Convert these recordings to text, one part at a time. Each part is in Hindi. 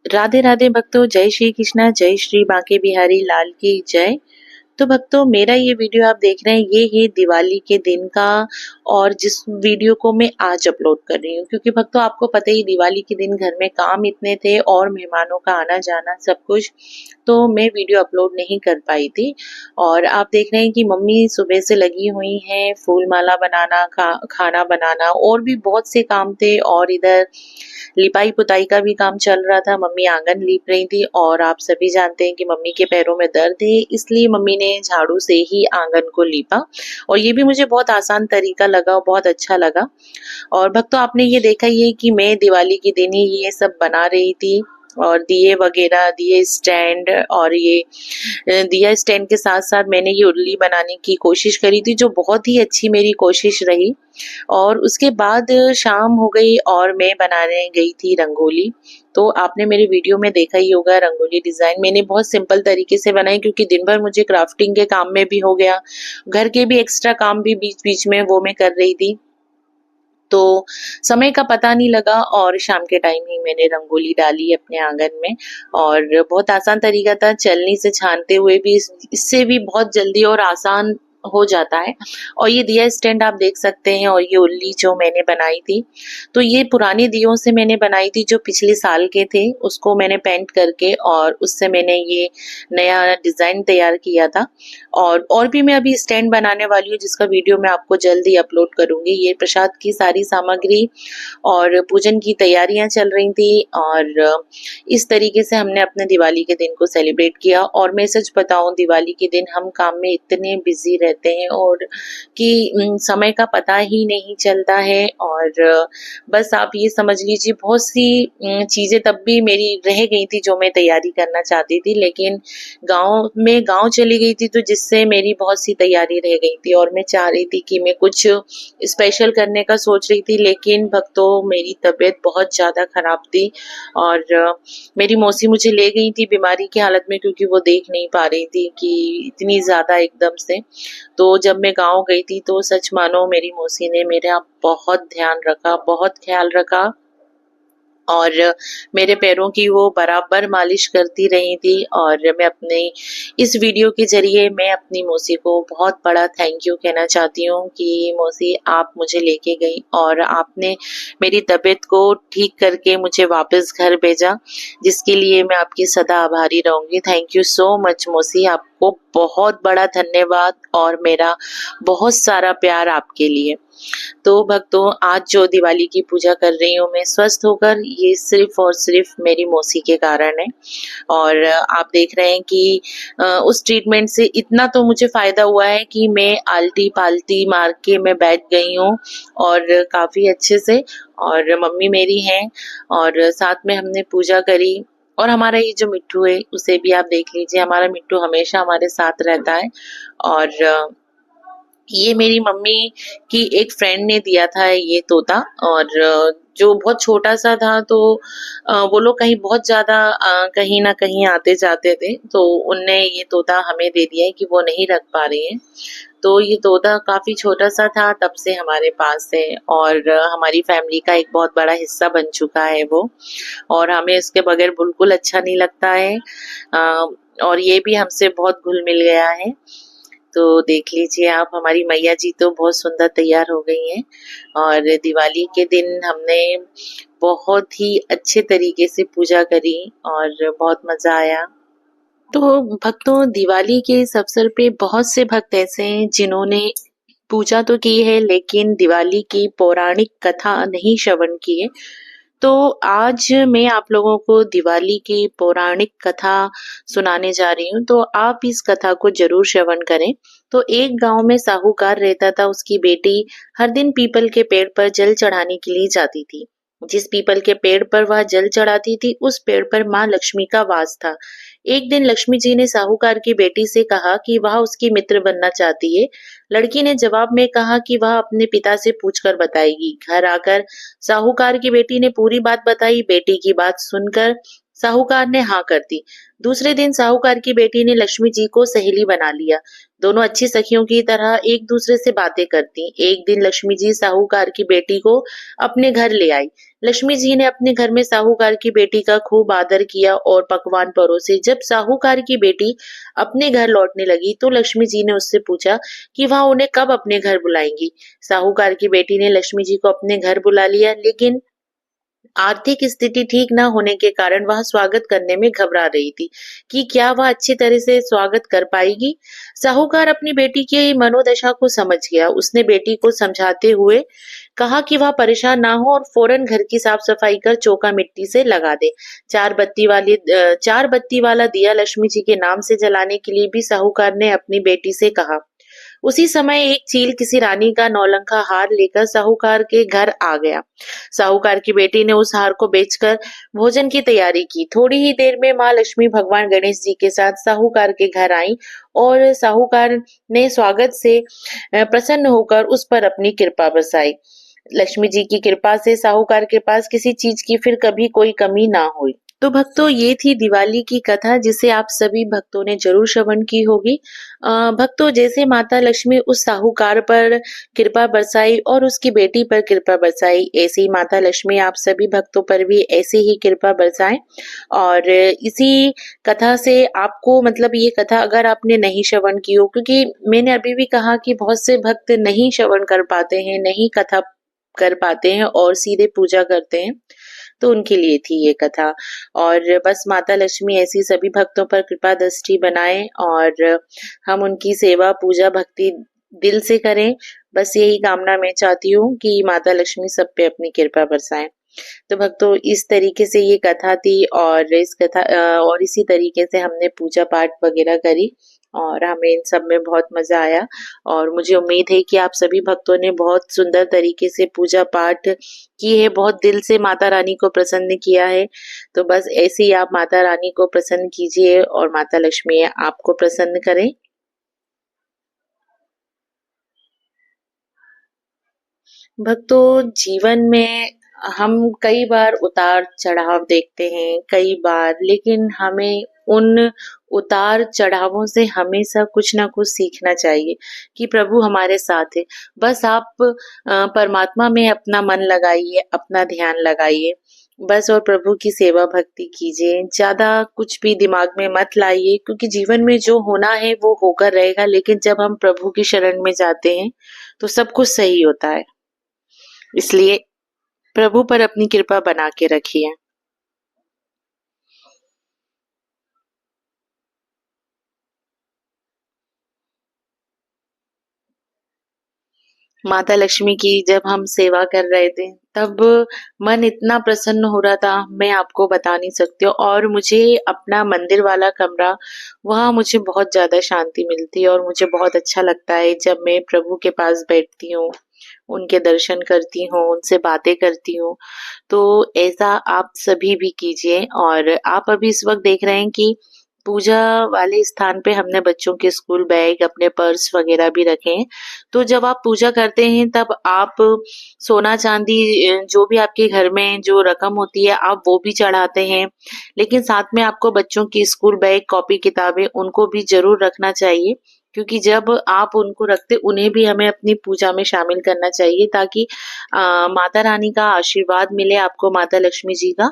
राधे राधे भक्तों, जय श्री कृष्णा, जय श्री बांके बिहारी लाल की जय। तो भक्तों, मेरा ये वीडियो आप देख रहे हैं, ये है दिवाली के दिन का। और जिस वीडियो को मैं आज अपलोड कर रही हूँ, क्योंकि भक्तों आपको पता ही दिवाली के दिन घर में काम इतने थे और मेहमानों का आना जाना सब कुछ, तो मैं वीडियो अपलोड नहीं कर पाई थी। और आप देख रहे हैं कि मम्मी सुबह से लगी हुई हैं, फूल माला बनाना, खाना बनाना और भी बहुत से काम थे। और इधर लिपाई पुताई का भी काम चल रहा था, मम्मी आंगन लीप रही थी। और आप सभी जानते हैं कि मम्मी के पैरों में दर्द है, इसलिए मम्मी ने झाड़ू से ही आंगन को लीपा। और ये भी मुझे बहुत आसान तरीका लगा और बहुत अच्छा लगा। और भक्तों, आपने ये देखा ही है कि मैं दिवाली के दिन ही ये सब बना रही थी। और दिए वगैरह, दिए स्टैंड, और ये दिया स्टैंड के साथ साथ मैंने ये उर्ली बनाने की कोशिश करी थी, जो बहुत ही अच्छी मेरी कोशिश रही। और उसके बाद शाम हो गई और मैं बनाने गई थी रंगोली। तो आपने मेरे वीडियो में देखा ही होगा, रंगोली डिजाइन मैंने बहुत सिंपल तरीके से बनाई, क्योंकि दिन भर मुझे क्राफ्टिंग के काम में भी हो गया, घर के भी एक्स्ट्रा काम भी बीच बीच में वो मैं कर रही थी। तो समय का पता नहीं लगा और शाम के टाइम ही मैंने रंगोली डाली अपने आंगन में। और बहुत आसान तरीका था, छलनी से छानते हुए भी इससे भी बहुत जल्दी और आसान हो जाता है। और ये दिया स्टैंड आप देख सकते हैं, और ये उल्ली जो मैंने बनाई थी, तो ये पुराने दियों से मैंने बनाई थी, जो पिछले साल के थे, उसको मैंने पेंट करके और उससे मैंने ये नया डिजाइन तैयार किया था। और भी मैं अभी स्टैंड बनाने वाली हूँ, जिसका वीडियो मैं आपको जल्दी अपलोड करूंगी। ये प्रसाद की सारी सामग्री और पूजन की तैयारियां चल रही थी। और इस तरीके से हमने अपने दिवाली के दिन को सेलिब्रेट किया। और मैं सच बताऊं, दिवाली के दिन हम काम में इतने बिजी रहते हैं और कि समय का पता ही नहीं चलता है। और बस आप ये समझ लीजिए, बहुत सी चीजें तब भी मेरी रह गई थी जो मैं तैयारी करना चाहती थी, लेकिन गांव चली गई थी, तो जिससे मेरी बहुत सी तैयारी रह गई थी। और मैं चाह रही थी कि मैं कुछ स्पेशल करने का सोच रही थी, लेकिन भक्तों मेरी तबीयत बहुत ज्यादा खराब थी। और मेरी मौसी मुझे ले गई थी बीमारी की हालत में, क्योंकि वो देख नहीं पा रही थी कि इतनी ज्यादा एकदम से। तो जब मैं गांव गई थी, तो सच मानो मेरी मौसी ने मेरा बहुत ध्यान रखा, बहुत ख्याल रखा। और मेरे पैरों की वो बराबर मालिश करती रही थी। और मैं अपने इस वीडियो के जरिए मैं अपनी मौसी को बहुत बड़ा थैंक यू कहना चाहती हूँ कि मौसी, आप मुझे लेके गई और आपने मेरी तबीयत को ठीक करके मुझे वापस घर भेजा, जिसके लिए मैं आपकी सदा आभारी रहूंगी। थैंक यू सो मच मौसी, आपको बहुत बड़ा धन्यवाद और मेरा बहुत सारा प्यार आपके लिए। तो भक्तों, आज जो दिवाली की पूजा कर रही हूँ मैं स्वस्थ होकर, ये सिर्फ और सिर्फ मेरी मौसी के कारण है। और आप देख रहे हैं कि उस ट्रीटमेंट से इतना तो मुझे फायदा हुआ है कि मैं आलती पालती मार के मैं बैठ गई हूँ, और काफी अच्छे से। और मम्मी मेरी हैं, और साथ में हमने पूजा करी। और हमारा ये जो मिट्टू है, उसे भी आप देख लीजिए, हमारा मिट्टू हमेशा हमारे साथ रहता है। और ये मेरी मम्मी की एक फ्रेंड ने दिया था ये तोता। और जो बहुत छोटा सा था, तो वो लोग कहीं बहुत ज्यादा कहीं ना कहीं आते जाते थे, तो उनने ये तोता हमें दे दिया है कि वो नहीं रख पा रही है। तो ये तोता काफी छोटा सा था, तब से हमारे पास है, और हमारी फैमिली का एक बहुत बड़ा हिस्सा बन चुका है वो। और हमें इसके बगैर बिल्कुल अच्छा नहीं लगता है। अ, और ये भी हमसे बहुत घुल मिल गया है। तो देख लीजिए आप, हमारी मैया जी तो बहुत सुंदर तैयार हो गई हैं। और दिवाली के दिन हमने बहुत ही अच्छे तरीके से पूजा करी और बहुत मजा आया। तो भक्तों, दिवाली के इस अवसर पे बहुत से भक्त ऐसे हैं जिन्होंने पूजा तो की है, लेकिन दिवाली की पौराणिक कथा नहीं श्रवण की है। तो आज मैं आप लोगों को दिवाली की पौराणिक कथा सुनाने जा रही हूँ, तो आप इस कथा को जरूर श्रवण करें। तो एक गांव में साहूकार रहता था, उसकी बेटी हर दिन पीपल के पेड़ पर जल चढ़ाने के लिए जाती थी। जिस पीपल के पेड़ पर वह जल चढ़ाती थी, उस पेड़ पर माँ लक्ष्मी का वास था। एक दिन लक्ष्मी जी ने साहूकार की बेटी से कहा कि वह उसकी मित्र बनना चाहती है। लड़की ने जवाब में कहा कि वह अपने पिता से पूछकर बताएगी। घर आकर साहूकार की बेटी ने पूरी बात बताई। बेटी की बात सुनकर साहूकार ने हाँ कर दी। दूसरे दिन साहूकार की बेटी ने लक्ष्मी जी को सहेली बना लिया। दोनों अच्छी सखियों की तरह एक दूसरे से बातें करती। एक दिन लक्ष्मी जी साहूकार की बेटी को अपने घर ले आई। लक्ष्मी जी ने अपने घर में साहूकार की बेटी का खूब आदर किया और पकवान परोसे। जब साहूकार की बेटी अपने घर लौटने लगी तो लक्ष्मी जी ने उससे पूछा कि वह उन्हें कब अपने घर बुलाएंगी। साहूकार की बेटी ने लक्ष्मी जी को अपने घर बुला लिया, लेकिन आर्थिक स्थिति ठीक न होने के कारण वह स्वागत करने में घबरा रही थी कि क्या वह अच्छी तरह से स्वागत कर पाएगी। साहूकार अपनी बेटी की मनोदशा को समझ गया। उसने बेटी को समझाते हुए कहा कि वह परेशान ना हो और फौरन घर की साफ सफाई कर चौका मिट्टी से लगा दे। चार बत्ती वाला दिया लक्ष्मी जी के नाम से जलाने के लिए भी साहूकार ने अपनी बेटी से कहा। उसी समय एक चील किसी रानी का नौलंखा हार लेकर साहूकार के घर आ गया। साहूकार की बेटी ने उस हार को बेचकर भोजन की तैयारी की। थोड़ी ही देर में माँ लक्ष्मी भगवान गणेश जी के साथ साहूकार के घर आई और साहूकार ने स्वागत से प्रसन्न होकर उस पर अपनी कृपा बरसाई। लक्ष्मी जी की कृपा से साहूकार के पास किसी चीज की फिर कभी कोई कमी ना हुई। तो भक्तों, ये थी दिवाली की कथा जिसे आप सभी भक्तों ने जरूर श्रवण की होगी। भक्तों, जैसे माता लक्ष्मी उस साहूकार पर कृपा बरसाई और उसकी बेटी पर कृपा बरसाई, ऐसे ही माता लक्ष्मी आप सभी भक्तों पर भी ऐसे ही कृपा बरसाएं। और इसी कथा से आपको मतलब ये कथा अगर आपने नहीं श्रवण की हो, क्योंकि मैंने अभी भी कहा कि बहुत से भक्त नहीं श्रवण कर पाते हैं, नहीं कथा कर पाते हैं और सीधे पूजा करते हैं, तो उनके लिए थी ये कथा। और बस माता लक्ष्मी ऐसी सभी भक्तों पर कृपा दृष्टि बनाए और हम उनकी सेवा पूजा भक्ति दिल से करें। बस यही कामना मैं चाहती हूँ कि माता लक्ष्मी सब पे अपनी कृपा बरसाएं। तो भक्तों, इस तरीके से ये कथा थी और इस कथा और इसी तरीके से हमने पूजा पाठ वगैरह करी और हमें इन सब में बहुत मजा आया। और मुझे उम्मीद है कि आप सभी भक्तों ने बहुत सुंदर तरीके से पूजा पाठ की है, बहुत दिल से माता रानी को प्रसन्न किया है। तो बस ऐसे ही आप माता रानी को प्रसन्न कीजिए और माता लक्ष्मी आपको प्रसन्न करें। भक्तों, जीवन में हम कई बार उतार चढ़ाव देखते हैं, कई बार, लेकिन हमें उन उतार चढ़ावों से हमेशा कुछ ना कुछ सीखना चाहिए कि प्रभु हमारे साथ है। बस आप परमात्मा में अपना मन लगाइए, अपना ध्यान लगाइए बस, और प्रभु की सेवा भक्ति कीजिए। ज्यादा कुछ भी दिमाग में मत लाइए, क्योंकि जीवन में जो होना है वो होकर रहेगा, लेकिन जब हम प्रभु की शरण में जाते हैं तो सब कुछ सही होता है। इसलिए प्रभु पर अपनी कृपा बना के रखिए। माता लक्ष्मी की जब हम सेवा कर रहे थे तब मन इतना प्रसन्न हो रहा था, मैं आपको बता नहीं सकती हूँ। और मुझे अपना मंदिर वाला कमरा, वहाँ मुझे बहुत ज्यादा शांति मिलती है और मुझे बहुत अच्छा लगता है जब मैं प्रभु के पास बैठती हूँ, उनके दर्शन करती हूँ, उनसे बातें करती हूँ। तो ऐसा आप सभी भी कीजिए। और आप अभी इस वक्त देख रहे हैं कि पूजा वाले स्थान पे हमने बच्चों के स्कूल बैग, अपने पर्स वगैरह भी रखे हैं। तो जब आप पूजा करते हैं तब आप सोना चांदी जो भी आपके घर में जो रकम होती है आप वो भी चढ़ाते हैं, लेकिन साथ में आपको बच्चों की स्कूल बैग, कॉपी किताबें उनको भी जरूर रखना चाहिए, क्योंकि जब आप उनको रखते उन्हें भी हमें अपनी पूजा में शामिल करना चाहिए, ताकि माता रानी का आशीर्वाद मिले आपको, माता लक्ष्मी जी का,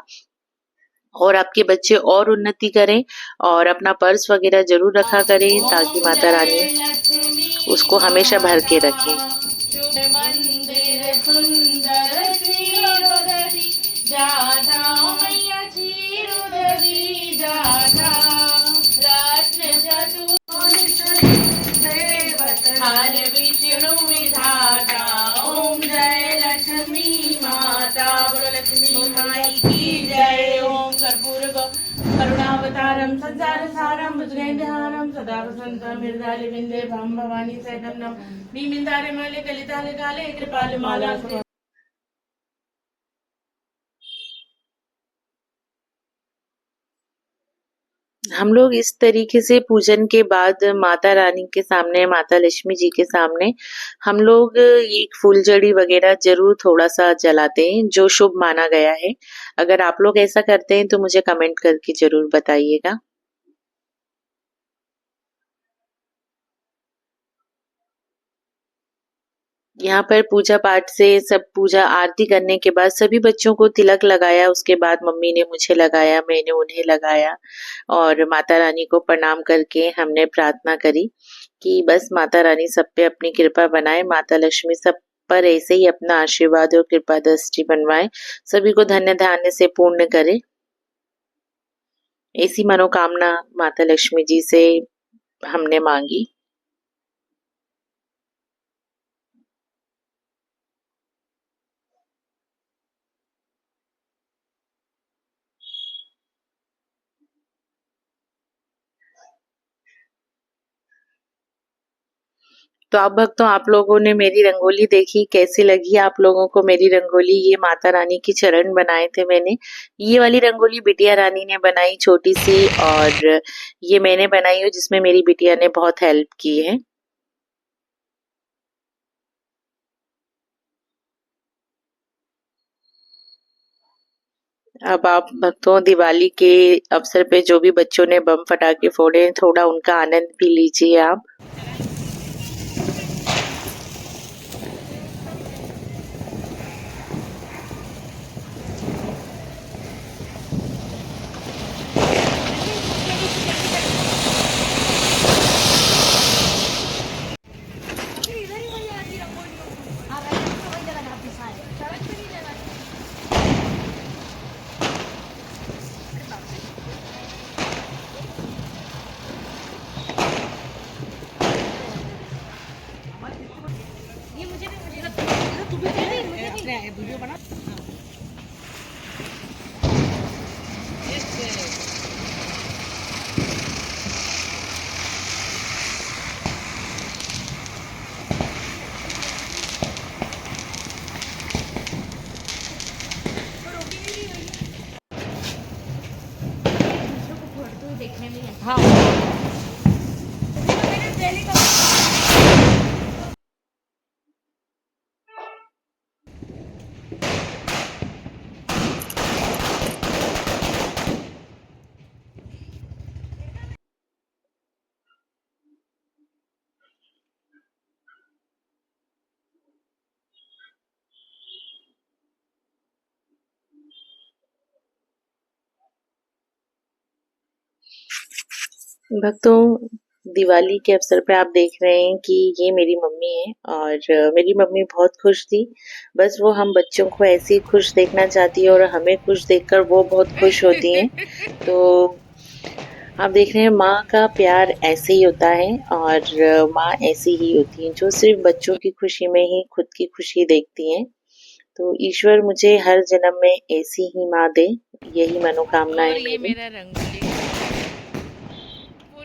और आपके बच्चे और उन्नति करें। और अपना पर्स वगैरह जरूर रखा करें ताकि ओम माता रानी जय लक्ष्मी उसको हमेशा भर के माता रखें। शुभ मंदिर सुंदर श्री जाता मैया चीरुदरी जाता रत्न हर विष्णु विधाता। ओम जय लक्ष्मी माता, बोलो लक्ष्मी माई की जय। ओम कर्पूर करुणावतारम संसार सारम भुजगेन्द्रहारम सदा वसंतम हृदय विंदे भम भवानी सहितं नम भीमिंदारे मले कलिताले काले कृपाल माला। हम लोग इस तरीके से पूजन के बाद माता रानी के सामने, माता लक्ष्मी जी के सामने हम लोग ये फूलझड़ी वगैरह ज़रूर थोड़ा-सा जलाते हैं, जो शुभ माना गया है। अगर आप लोग ऐसा करते हैं तो मुझे कमेंट करके ज़रूर बताइएगा। यहाँ पर पूजा पाठ से सब पूजा आरती करने के बाद सभी बच्चों को तिलक लगाया, उसके बाद मम्मी ने मुझे लगाया, मैंने उन्हें लगाया और माता रानी को प्रणाम करके हमने प्रार्थना करी कि बस माता रानी सब पे अपनी कृपा बनाए, माता लक्ष्मी सब पर ऐसे ही अपना आशीर्वाद और कृपा दृष्टि बनवाए, सभी को धन्य धान्य से पूर्ण करे। ऐसी मनोकामना माता लक्ष्मी जी से हमने मांगी। तो आप भक्तों, आप लोगों ने मेरी रंगोली देखी, कैसी लगी आप लोगों को मेरी रंगोली? ये माता रानी की चरण बनाए थे मैंने। ये वाली रंगोली बिटिया रानी ने बनाई छोटी सी, और ये मैंने बनाई है जिसमें मेरी बिटिया ने बहुत हेल्प की है। अब आप भक्तों, दिवाली के अवसर पे जो भी बच्चों ने बम फटाके फोड़े, थोड़ा उनका आनंद भी लीजिए आप। वीडियो बना। हाँ भक्तों, दिवाली के अवसर पे आप देख रहे हैं कि ये मेरी मम्मी है, और मेरी मम्मी बहुत खुश थी। बस वो हम बच्चों को ऐसे ही खुश देखना चाहती है और हमें खुश देखकर वो बहुत खुश होती हैं। तो आप देख रहे हैं, माँ का प्यार ऐसे ही होता है, और माँ ऐसी ही होती है जो सिर्फ बच्चों की खुशी में ही खुद की खुशी देखती हैं। तो ईश्वर मुझे हर जन्म में ऐसी ही माँ दे, यही मनोकामना और है ये मेरी। मेरा रंगोली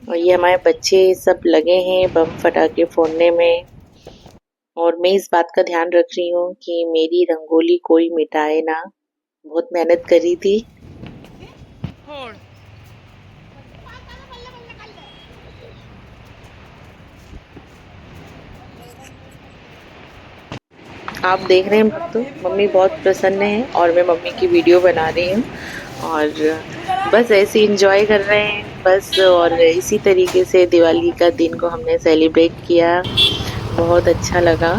और ये हमारे बच्चे सब लगे हैं बम फटाके फोड़ने में, और मैं इस बात का ध्यान रख रही हूँ कि मेरी रंगोली कोई मिटाए ना। बहुत मेहनत करी थी। फोड़। आप देख रहे हैं भक्तों, मम्मी बहुत प्रसन्न है और मैं मम्मी की वीडियो बना रही हूँ, और बस ऐसे एंजॉय कर रहे हैं बस। और इसी तरीके से दिवाली का दिन को हमने सेलिब्रेट किया, बहुत अच्छा लगा।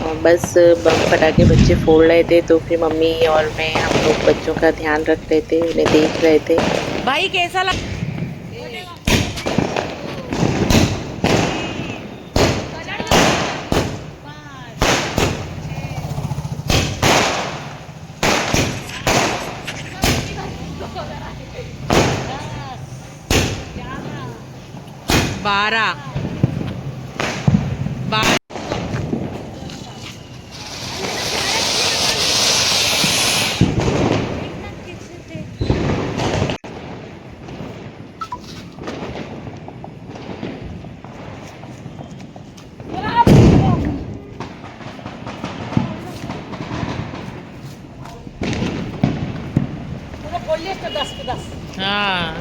और बस बम फटाके बच्चे फोड़ रहे थे, तो फिर मम्मी और मैं हम लोग बच्चों का ध्यान रख रहे थे, उन्हें देख रहे थे। भाई कैसा लगा? 12 हाँ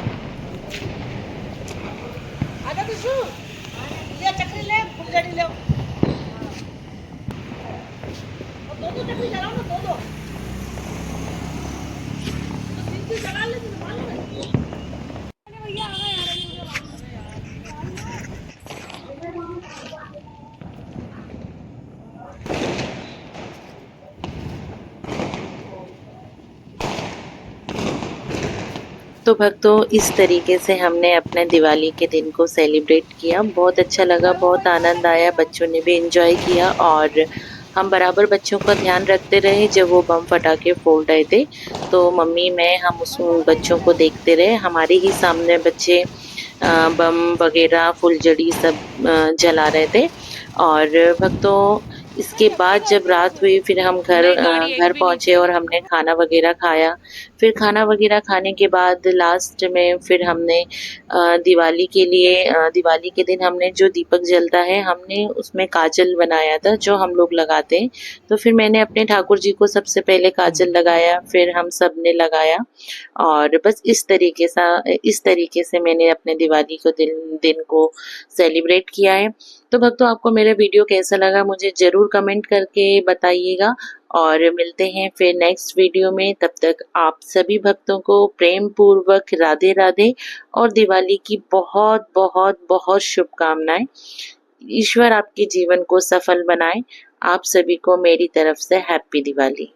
आजा दिशु ले चक्री ले फुलझड़ी ले और दो चक्री चलाओ ना दो तो तीन चला ले तो मालूम है भैया आ गए यार तो भक्तों इस तरीके से हमने अपने दिवाली के दिन को सेलिब्रेट किया। बहुत अच्छा लगा, बहुत आनंद आया, बच्चों ने भी एंजॉय किया और हम बराबर बच्चों का ध्यान रखते रहे जब वो बम फटाके फोड़ रहे थे। तो मम्मी मैं हम उस बच्चों को देखते रहे, हमारे ही सामने बच्चे बम वगैरह फुलझड़ी सब जला रहे थे। और भक्तों इसके बाद जब रात हुई फिर हम घर पहुंचे और हमने खाना वगैरह खाया। फिर खाना वगैरह खाने के बाद लास्ट में फिर हमने दिवाली के दिन हमने जो दीपक जलता है हमने उसमें काजल बनाया था जो हम लोग लगाते हैं। तो फिर मैंने अपने ठाकुर जी को सबसे पहले काजल लगाया, फिर हम सब ने लगाया और बस इस तरीके से मैंने अपने दिवाली को दिन को सेलिब्रेट किया है। तो भक्तों आपको मेरा वीडियो कैसा लगा मुझे ज़रूर कमेंट करके बताइएगा और मिलते हैं फिर नेक्स्ट वीडियो में। तब तक आप सभी भक्तों को प्रेम पूर्वक राधे राधे और दिवाली की बहुत बहुत बहुत शुभकामनाएं। ईश्वर आपके जीवन को सफल बनाए। आप सभी को मेरी तरफ से हैप्पी दिवाली।